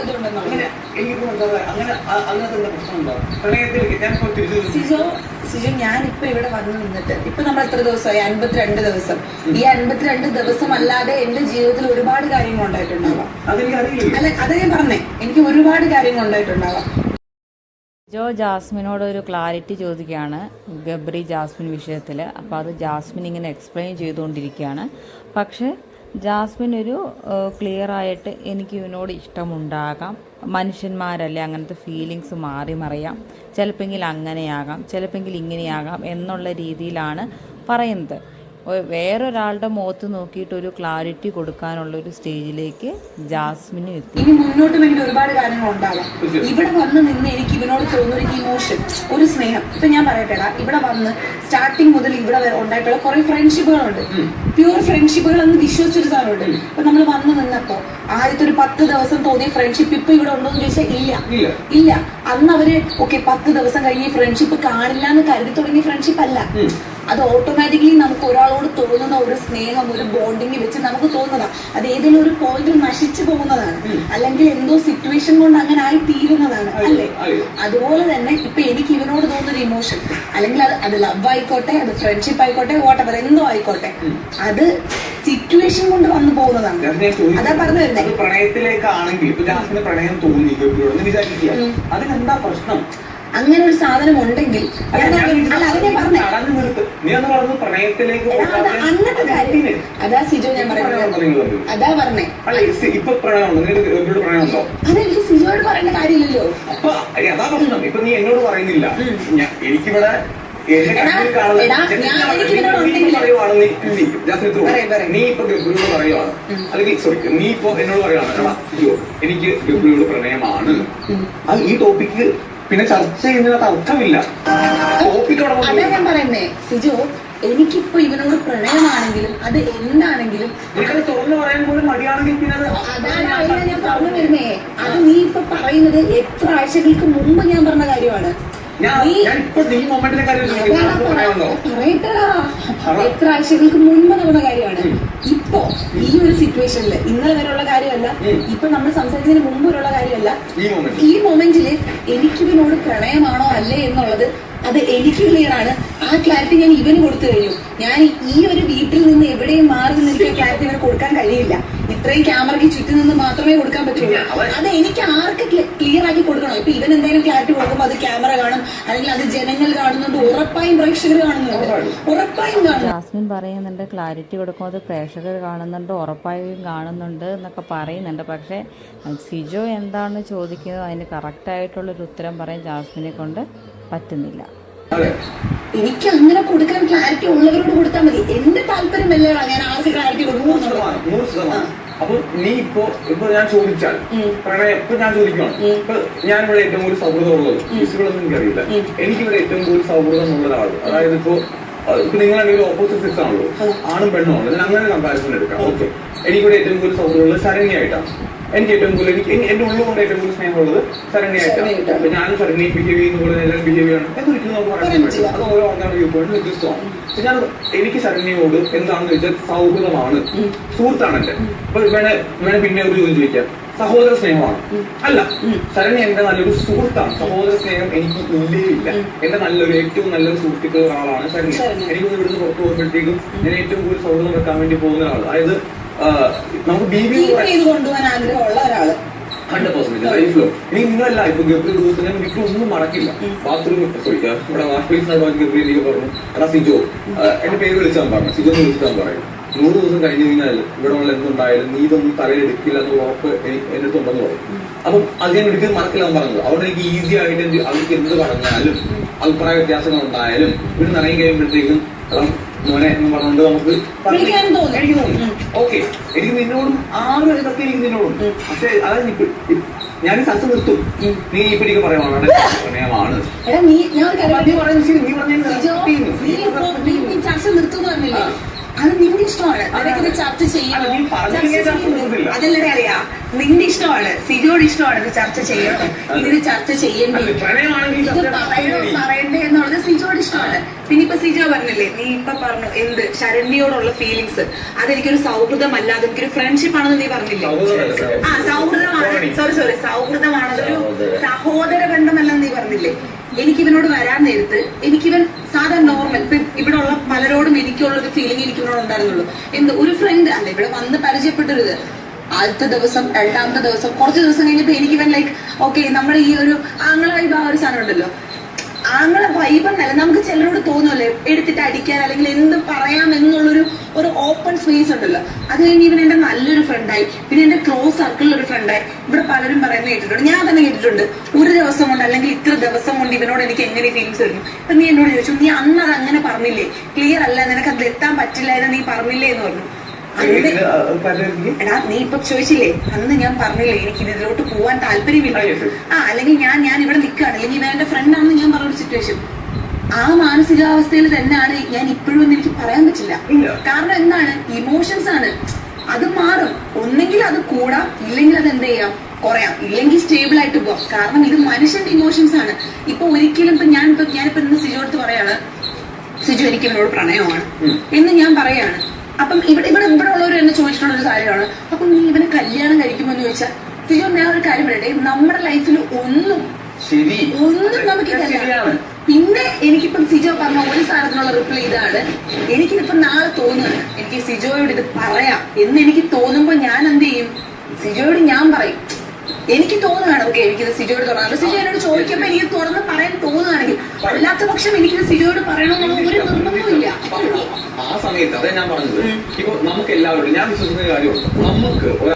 ഇതുണ്ടെന്നുള്ളത്. സിജോ ഞാനിപ്പോ ഇവിടെ വന്ന് നിന്നിട്ട് ഇപ്പൊ നമ്മൾ എത്ര ദിവസമായി? 52 ദിവസം. ഈ 52 ദിവസം അല്ലാതെ എന്റെ ജീവിതത്തിൽ ഒരുപാട് കാര്യങ്ങൾ ഉണ്ടായിട്ടുണ്ടാവാം. അല്ല, അത് ഞാൻ പറഞ്ഞേ, എനിക്ക് ഒരുപാട് കാര്യങ്ങൾ ഉണ്ടായിട്ടുണ്ടാവാം. ജോ ജാസ്മിനോട് ഒരു ക്ലാരിറ്റി ചോദിക്കുകയാണ് ഗബ്രി ജാസ്മിൻ വിഷയത്തിൽ. അപ്പോൾ അത് ജാസ്മിൻ ഇങ്ങനെ എക്സ്പ്ലെയിൻ ചെയ്തുകൊണ്ടിരിക്കുകയാണ്. പക്ഷേ ജാസ്മിൻ ഒരു ക്ലിയറായിട്ട് എനിക്ക് ഇവനോട് ഇഷ്ടമുണ്ടാകാം, മനുഷ്യന്മാരല്ലേ, അങ്ങനത്തെ ഫീലിങ്സ് മാറി മറിയാം, ചിലപ്പോൾ അങ്ങനെയാകാം, ചിലപ്പോൾ ഇങ്ങനെയാകാം എന്നുള്ള രീതിയിലാണ് പറയുന്നത്. വേറൊരാളുടെ മുഖത്ത് നോക്കിയിട്ട് ഒരു ക്ലാരിറ്റി കൊടുക്കാനുള്ള ഒരു സ്റ്റേജിലേക്ക് ജാസ്മിന് എത്തി. ഇനി മുന്നോട്ട് വേണ്ടി ഒരുപാട് കാര്യങ്ങൾ ഉണ്ടാകാം. ഇവിടെ വന്ന് നിന്ന് എനിക്ക് ഇവനോട് തോന്നുന്ന ഇമോഷൻ, ഒരു സ്നേഹം. ഇപ്പൊ ഞാൻ പറയട്ടെടാ, ഇവിടെ വന്ന് സ്റ്റാർട്ടിങ് മുതൽ ഇവിടെ ഉണ്ടായിട്ടുള്ള കുറെ ഫ്രണ്ട്ഷിപ്പുകളുണ്ട്, പ്യൂർ ഫ്രണ്ട്ഷിപ്പുകൾ എന്ന് വിശ്വസിച്ചൊരു സാധനമുണ്ട്. ഇപ്പൊ നമ്മൾ വന്ന് നിന്നപ്പോ ആദ്യത്തെ ഒരു 10 ദിവസം തോന്നിയ ഫ്രണ്ട്ഷിപ്പ് ഇപ്പൊ ഇവിടെ ഉണ്ടോ എന്ന് ചോദിച്ചാൽ ഇല്ല. അന്ന് അവര് 10 ദിവസം കഴിഞ്ഞ് ഫ്രണ്ട്ഷിപ്പ് കാണില്ല എന്ന് കരുതി തുടങ്ങിയ ഫ്രണ്ട്ഷിപ്പ് അല്ല. അത് ഓട്ടോമാറ്റിക്കലി നമുക്ക് ഒരാളോട് തോന്നുന്ന ഒരു സ്നേഹം, ഒരു ബോണ്ടിങ് വെച്ച് നമുക്ക് തോന്നുന്നതാണ്. അത് ഏതെങ്കിലും ഒരു പോയിന്റിൽ നശിച്ചു പോകുന്നതാണ്, അല്ലെങ്കിൽ എന്തോ സിറ്റുവേഷൻ കൊണ്ട് അങ്ങനെ ആയി തീരുന്നതാണ്, അല്ലേ? അതുപോലെ തന്നെ ഇപ്പൊ എനിക്ക് ഇവനോട് തോന്നുന്നൊരു ഇമോഷൻ, അല്ലെങ്കിൽ അത് ലവ് ആയിക്കോട്ടെ, അത് ഫ്രണ്ട്ഷിപ്പ് ആയിക്കോട്ടെ, വാട്ടെവർ എന്തോ ആയിക്കോട്ടെ, അത് സിറ്റുവേഷൻ കൊണ്ട് വന്നു പോകുന്നതാണ്. അതാ പറഞ്ഞു വരുന്നത്. പ്രണയത്തിലേക്കാണെങ്കിൽ പ്രണയം തോന്നി അതിനെന്താ പ്രശ്നം? അങ്ങനെ ഒരു സാധനം ഉണ്ടെങ്കിൽ അന്നത്തെ കാര്യം അതാ സിജോ ഞാൻ പറയുന്നത്. അതാ പറഞ്ഞേ, അതെനിക്ക് സിജോയോട് പറയേണ്ട കാര്യമില്ലല്ലോ. അതാ പ്രശ്നം. ഇപ്പൊ നീ എന്നോട് പറയുന്നില്ല, എനിക്കിവിടെ നീ ഇപ്പൊ ഗബ്രിയോട് പറയുവാണ്, അല്ലെങ്കിൽ സോറി നീ ഇപ്പൊ എന്നോട് പറയുവാണ് എനിക്ക് ഗബ്രിയോട് പ്രണയമാണ്, അത് ഈ ടോപ്പിക്ക് പിന്നെ ചർച്ച ചെയ്യുന്നതിനകത്ത് അർത്ഥമില്ല. അതാ ഞാൻ പറയുന്നേ സിജോ, എനിക്കിപ്പോ ഇവനോട് പ്രണയമാണെങ്കിലും അത് എന്താണെങ്കിലും എനിക്കത് തുറന്നു പറയാൻ പോലും മടിയാണെങ്കിൽ പിന്നെ അതാണ് ഞാൻ പറഞ്ഞു വരുന്നേ. അത് നീ ഇപ്പൊ പറയുന്നത് എത്ര ആഴ്ചകൾക്ക് മുമ്പ് ഞാൻ പറഞ്ഞ കാര്യമാണ്. എത്ര ആഴ്ചകൾക്ക് മുൻപ് നടന്ന കാര്യമാണ്. ഇപ്പൊ ഈ ഒരു സിറ്റുവേഷനില് ഇന്നലെ വരെയുള്ള കാര്യമല്ല, ഇപ്പൊ നമ്മൾ സംസാരിച്ചതിന് മുമ്പുള്ള കാര്യമല്ല. ഈ മൊമെന്റില് എനിക്കിവനോട് പ്രണയമാണോ അല്ലേ എന്നുള്ളത് അത് എനിക്ക് ക്ലിയർ ആണ്. ആ ക്ലാരിറ്റി ഞാൻ ഇവന് കൊടുത്തു കഴിഞ്ഞു. ഞാൻ ഈ ഒരു വീട്ടിൽ നിന്ന് എവിടെയും മാറി നിന്ന് എനിക്ക് ആ ക്ലാരിറ്റി ഇവന് കൊടുക്കാൻ കഴിയില്ല. ഇത്രയും ക്യാമറയ്ക്ക് ചുറ്റും നിന്ന് മാത്രമേ കൊടുക്കാൻ പറ്റുള്ളൂ. അത് എനിക്ക് ആർക്ക് ക്ലിയർ ആക്കി കൊടുക്കണം. ഇപ്പൊ ഇവൻ എന്തെങ്കിലും ക്ലാരിറ്റി കൊടുക്കുമ്പോൾ അത് ക്യാമറ കാണും, അല്ലെങ്കിൽ അത് ജനങ്ങൾ കാണുന്നുണ്ട്, ഉറപ്പായും പ്രേക്ഷകർ കാണുന്നുണ്ട്, ഉറപ്പായും കാണും. ജാസ്മിൻ പറയുന്നുണ്ട് ക്ലാരിറ്റി കൊടുക്കുമ്പോൾ അത് പ്രേക്ഷകർ കാണുന്നുണ്ട്, ഉറപ്പായും കാണുന്നുണ്ട് എന്നൊക്കെ പറയുന്നുണ്ട്. പക്ഷേ സിജോ എന്താണ് ചോദിക്കുന്നത് അതിന് കറക്റ്റായിട്ടുള്ളൊരു ഉത്തരം പറയാൻ ജാസ്മിനെ കൊണ്ട് പറ്റുന്നില്ല. എനിക്ക് അങ്ങനെ കൊടുക്കാൻ ക്ലാരിറ്റി ഉള്ളവരോട് കൊടുത്താൽ മതി. എന്റെ താല്പര്യമല്ലേ ഞാൻ ആർക്ക് ക്ലാരിറ്റി കൊടുക്കുന്നു. അപ്പൊ നീ ഇപ്പൊ ഞാൻ ചോദിച്ചാൽ പ്രണയം ഇപ്പൊ ഞാൻ ചോദിക്കുകയാണ്, ഇപ്പൊ ഞാനിവിടെ ഏറ്റവും കൂടുതൽ സൗഹൃദം ഉള്ളത് ഫിസിബിളൊന്നും എനിക്കറിയില്ല. എനിക്കിവിടെ ഏറ്റവും കൂടുതൽ സൗഹൃദം ഉള്ള ഒരാൾ, അതായത് ഇപ്പൊ നിങ്ങളാണെങ്കിൽ ഓപ്പോസിറ്റ് സെക്സ് ആണല്ലോ, ആണും പെണ്ണും ആണല്ലോ, ഞാൻ അങ്ങനെ കമ്പാരിസൺ എടുക്കാം. ഓക്കെ, എനിക്കിവിടെ ഏറ്റവും കൂടുതൽ സൗഹൃദം ഉള്ളത് ശരണ്യായിട്ടാണ്. എനിക്ക് ഏറ്റവും കൂടുതൽ എന്റെ ഉള്ളുകൊണ്ട് ഏറ്റവും കൂടുതൽ സ്നേഹമുള്ളത് ശരണ്യായിട്ടാണ്. അപ്പൊ ഞാനും ശരണ്യ ബിഹേവ് ചെയ്യുന്ന പോലെ എല്ലാവരും ബിഹേവ് ചെയ്യണം എന്നൊരിക്കലും നമുക്ക് പറയാൻ പറ്റില്ല. അത് ഓരോ ആൾക്കാരുടെ വ്യൂ പോയിന്റ് വ്യത്യസ്തമാണ്. ഞാൻ എനിക്ക് ശരണ്യയോട് എന്താണെന്ന് വെച്ചാൽ സൗഹൃദമാണ്, സുഹൃത്താണ് എന്റെ. അപ്പൊ വേണേ പിന്നെ ഒരു ചോദ്യം ചോദിക്കാം, സഹോദര സ്നേഹമാണ്? അല്ല, ശരണ്യ എന്റെ നല്ലൊരു സുഹൃത്താണ്. സഹോദര സ്നേഹം എനിക്ക് ഇല്ലേ ഇല്ല. എന്റെ നല്ലൊരു ഏറ്റവും നല്ലൊരു സുഹൃത്തുക്കളുടെ ഒരാളാണ് ശരണ്യ. എനിക്കൊന്ന് ഇവിടുന്ന് പുറത്തു പോകുമ്പോഴത്തേക്കും ഞാൻ ഏറ്റവും കൂടുതൽ സൗഹൃദം വെക്കാൻ വേണ്ടി പോകുന്ന ഒരാൾ. അതായത് നമുക്ക് കൊണ്ടുപോകാൻ ആഗ്രഹമുള്ള ഒരാള് 100% ലൈഫിലോ. ഇനി നിങ്ങളല്ല ഇപ്പൊ ഗബ്രി ദിവസം ഞാൻ വീട്ടിൽ ഒന്നും മറക്കില്ല. ബാത്റൂം ഇവിടെ വാഷ്ബേസിനോട് ഗബ്രി എനിക്ക് പറഞ്ഞു, എടാ സിജോ, എന്റെ പേര് വിളിച്ചാൽ പറഞ്ഞു, സിജോ എന്ന് വിളിച്ചാൽ പറയും, 100 ദിവസം കഴിഞ്ഞ് കഴിഞ്ഞാൽ ഇവിടെ ഉള്ള എന്തുണ്ടായാലും നീ ഇതൊന്നും തലയിലെടുക്കില്ല എന്ന് ഉറപ്പ് എന്റെ അടുത്തുണ്ടെന്ന് പറയും. അപ്പം അത് ഞാൻ ഒരിക്കലും മറക്കില്ല എന്ന് പറഞ്ഞത്. അവിടെ എനിക്ക് ഈസി ആയിട്ട് അവർക്ക് എന്ത് പറഞ്ഞാലും അഭിപ്രായ വ്യത്യാസങ്ങൾ ഉണ്ടായാലും ഇവിടെ നിറങ്ങി കഴിയുമ്പോഴത്തേക്കും മോനെ എന്ന് പറഞ്ഞുകൊണ്ട് നമുക്ക് എനിക്ക് തോന്നി ഓക്കെ, എനിക്ക് നിന്നോടും ഇതൊക്കെ എനിക്ക് നിന്നോടും. പക്ഷെ അതായത് ഞാൻ ഈ ചർച്ച നിർത്തും. നീ ഇപ്പൊ എനിക്ക് പറയുവാണ് പ്രണയമാണ് ചർച്ച നിർത്തുന്നു പറഞ്ഞില്ലേ, അത് നിന്റെ ഇഷ്ടമാണ്. അതൊക്കെ ചർച്ച ചെയ്യണം, അതല്ലേ അറിയാ, നിന്റെ ഇഷ്ടമാണ്, സിജോയുടെ ഇഷ്ടമാണ് ഇത് ചർച്ച ചെയ്യണം, ഇതിന് ചർച്ച ചെയ്യേണ്ടി പറയണ്ടേ എന്നുള്ളത് സിജോയുടെ ഇഷ്ടമാണ്. പിന്നെ ഇപ്പൊ സിജോ പറഞ്ഞില്ലേ, നീ ഇപ്പൊ പറഞ്ഞു എന്ത് ശരണ്യോടുള്ള ഫീലിങ്സ്, അതെനിക്കൊരു സൗഹൃദമല്ല, അതെനിക്കൊരു ഫ്രണ്ട്ഷിപ്പ് ആണെന്ന് നീ പറഞ്ഞില്ലേ. ആ സൗഹൃദമാണ്, സോറി സൗഹൃദമാണതൊരു സഹോദര ബന്ധമല്ലെന്ന് നീ പറഞ്ഞില്ലേ. എനിക്കിവനോട് വരാൻ നേരത്ത് എനിക്കിവൻ സാധാ നോർമൽ ഇപ്പൊ ഇവിടെ ഉള്ള പലരോടും എനിക്കുള്ള ഒരു ഫീലിംഗ് എനിക്ക് ഇവനോട് ഉണ്ടായിരുന്നുള്ളൂ. എന്ത് ഒരു ഫ്രണ്ട് അല്ല, ഇവിടെ വന്ന് പരിചയപ്പെട്ടൊരിത്. ആദ്യത്തെ ദിവസം, രണ്ടാമത്തെ ദിവസം, കുറച്ച് ദിവസം കഴിഞ്ഞപ്പോ എനിക്ക് ഇവൻ ലൈക്ക് ഓക്കെ നമ്മുടെ ഈ ഒരു ആങ്ങളായി ആ ഒരു സാധനം ഉണ്ടല്ലോ, ആങ്ങളെ വൈബെന്നല്ല, നമുക്ക് ചിലരോട് തോന്നുമല്ലേ എടുത്തിട്ട് അടിക്കാൻ അല്ലെങ്കിൽ എന്ത് പറയാം എന്നുള്ളൊരു ഓപ്പൺ സ്പേസ് ഉണ്ടല്ലോ. അത് കഴിഞ്ഞ് ഇവൻ എന്റെ നല്ലൊരു ഫ്രണ്ടായി, പിന്നെ എന്റെ ക്ലോസ് സർക്കിളിൽ ഒരു ഫ്രണ്ടായി. ഇവിടെ പലരും പറയുന്നത് കേട്ടിട്ടുണ്ട്, ഞാൻ തന്നെ കേട്ടിട്ടുണ്ട്, ഒരു ദിവസം കൊണ്ട് അല്ലെങ്കിൽ ഇത്ര ദിവസം കൊണ്ട് ഇവനോട് എനിക്ക് എങ്ങനെ ഫീലിങ്സ് വരുന്നു. അപ്പൊ നീ എന്നോട് ചോദിച്ചു, നീ അന്ന് അത് അങ്ങനെ പറഞ്ഞില്ലേ, ക്ലിയർ അല്ല, നിനക്ക് അത് എത്താൻ പറ്റില്ല എന്ന് നീ പറഞ്ഞില്ലേ എന്ന് പറഞ്ഞു. എടാ നീ ഇപ്പൊ ചോദിച്ചില്ലേ, അന്ന് ഞാൻ പറഞ്ഞില്ലേ എനിക്ക് ഇതിലോട്ട് പോവാൻ താല്പര്യമില്ല, അല്ലെങ്കിൽ ഞാൻ ഇവിടെ നിൽക്കുകയാണ്, അല്ലെങ്കിൽ ഇവൻ എന്റെ ഫ്രണ്ടാണെന്ന് ഞാൻ പറഞ്ഞൊരു സിറ്റുവേഷൻ. ആ മാനസികാവസ്ഥയിൽ തന്നെയാണ് ഞാൻ ഇപ്പോഴും എന്ന് എനിക്ക് പറയാൻ പറ്റില്ല. കാരണം എന്താണ്, ഇമോഷൻസ് ആണ്, അത് മാറും. ഒന്നെങ്കിൽ അത് കൂടാം, ഇല്ലെങ്കിൽ അത് എന്ത് ചെയ്യാം, കുറയാം, ഇല്ലെങ്കിൽ സ്റ്റേബിൾ ആയിട്ട് പോവാം. കാരണം ഇത് മനുഷ്യന്റെ ഇമോഷൻസ് ആണ്. ഇപ്പൊ ഒരിക്കലും ഞാനിപ്പോ ഇന്ന് സിജു അടുത്ത് പറയാണ്, സിജു എനിക്ക് ഇവനോട് പ്രണയമാണ് എന്ന് ഞാൻ പറയാണ്. അപ്പം ഇവിടെ ഉള്ളവർ എന്നെ ചോദിച്ചിട്ടുള്ള ഒരു കാര്യമാണ്, അപ്പം നീ ഇവനെ കല്യാണം കഴിക്കുമെന്ന് ചോദിച്ചാൽ സിജു ഞാൻ ഒരു കാര്യം പറയട്ടെ, നമ്മുടെ ലൈഫിൽ ഒന്നും നമുക്ക്. പിന്നെ എനിക്കിപ്പം സിജോ പറഞ്ഞ ഒരു സാധനത്തിനുള്ള റിപ്ലൈ ഇതാണ്, എനിക്കിതിപ്പം നാളെ തോന്നുകയാണ് എനിക്ക് സിജോയോട് ഇത് പറയാം എന്ന് എനിക്ക് തോന്നുമ്പോ ഞാൻ എന്ത് ചെയ്യും, സിജോയോട് ഞാൻ പറയും. എനിക്ക് തോന്നുകയാണ് ഓക്കെ എനിക്കിത് സിജോയോട് തുറന്നു, സിജോ എന്നോട് ചോദിക്കുമ്പോ എനിക്ക് തുറന്ന് പറയാൻ തോന്നുകയാണെങ്കിൽ, അല്ലാത്ത പക്ഷം എനിക്കിത് സിജോയോട് പറയണമെന്നുള്ള ഒരു നിർബന്ധമില്ല. ആ സമയത്ത് അതെ ഞാൻ പറഞ്ഞത്, ഇപ്പൊ നമുക്ക് എല്ലാവരോടും ഞാൻ വിശ്വസിക്കുന്ന കാര്യമുണ്ട്, നമുക്ക്